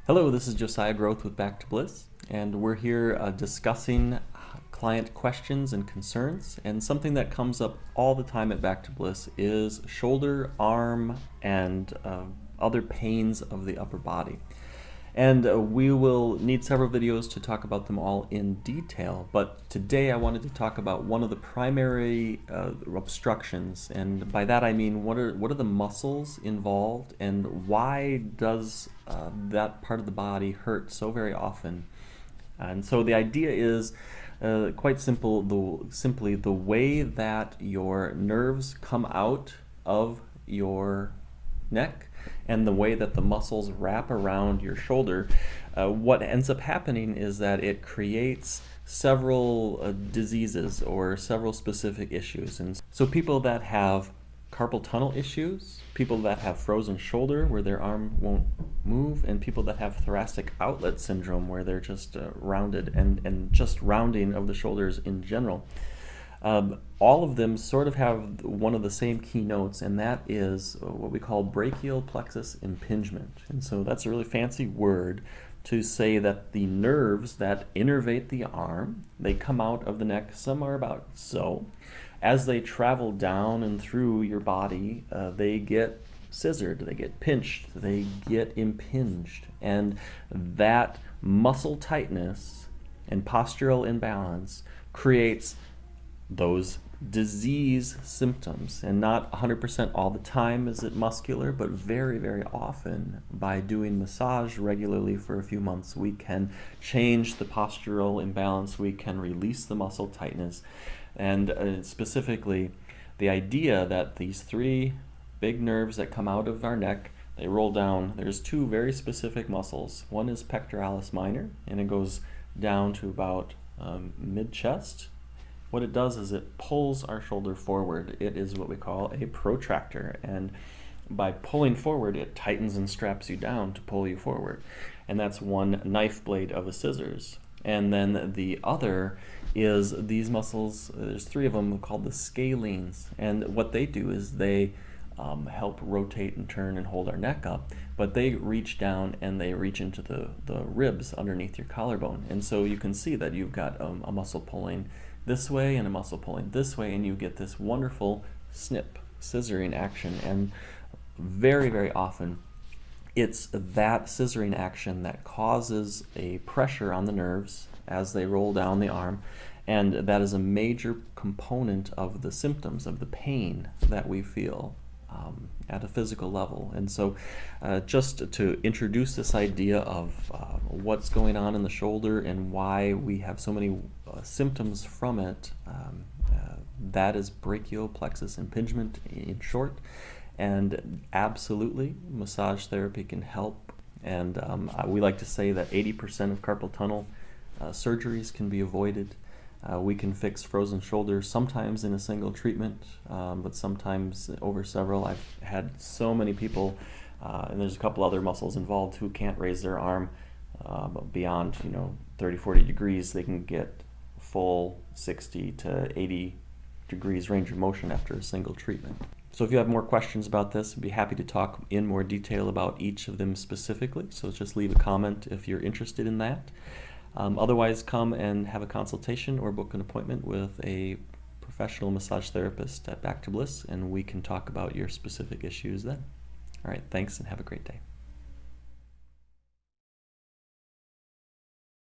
Hello, this is Josiah Growth with Back to Bliss, and we're here discussing client questions and concerns. And something that comes up all the time at Back to Bliss is shoulder, arm, and other pains of the upper body. And we will need several videos to talk about them all in detail, but today I wanted to talk about one of the primary obstructions, and by that I mean what are the muscles involved and why does that part of the body hurt so very often. And so the idea is quite simple. Simply the way that your nerves come out of your neck and the way that the muscles wrap around your shoulder, what ends up happening is that it creates several diseases or several specific issues. And so people that have carpal tunnel issues, people that have frozen shoulder where their arm won't move, and people that have thoracic outlet syndrome where they're just rounded and just rounding of the shoulders in general. All of them sort of have one of the same keynotes, and that is what we call brachial plexus impingement. And so that's a really fancy word to say that the nerves that innervate the arm, they come out of the neck, some are about so. As they travel down and through your body, they get scissored, they get pinched, they get impinged. And that muscle tightness and postural imbalance creates those disease symptoms, and not 100% all the time is it muscular, but very, very often by doing massage regularly for a few months, we can change the postural imbalance, we can release the muscle tightness, and specifically the idea that these three big nerves that come out of our neck, they roll down. There's two very specific muscles. One is pectoralis minor, and it goes down to about mid-chest. What it does is it pulls our shoulder forward. It is what we call a protractor, and by pulling forward, it tightens and straps you down to pull you forward. And that's one knife blade of a scissors. And then the other is these muscles, there's three of them called the scalenes, and what they do is they help rotate and turn and hold our neck up, but they reach down and they reach into the ribs underneath your collarbone. And so you can see that you've got a muscle pulling this way and a muscle pulling this way, and you get this wonderful snip, scissoring action. And very, very often it's that scissoring action that causes a pressure on the nerves as they roll down the arm, and that is a major component of the symptoms of the pain that we feel at a physical level. And so just to introduce this idea of what's going on in the shoulder and why we have so many symptoms from it, that is brachial plexus impingement in short. And absolutely, massage therapy can help. And we like to say that 80% of carpal tunnel surgeries can be avoided. We can fix frozen shoulders sometimes in a single treatment, but sometimes over several. I've had so many people, and there's a couple other muscles involved, who can't raise their arm beyond 30, 40 degrees. They can get full 60 to 80 degrees range of motion after a single treatment. So if you have more questions about this, I'd be happy to talk in more detail about each of them specifically. So just leave a comment if you're interested in that. Otherwise, come and have a consultation or book an appointment with a professional massage therapist at Back to Bliss, and we can talk about your specific issues then. All right, thanks and have a great day.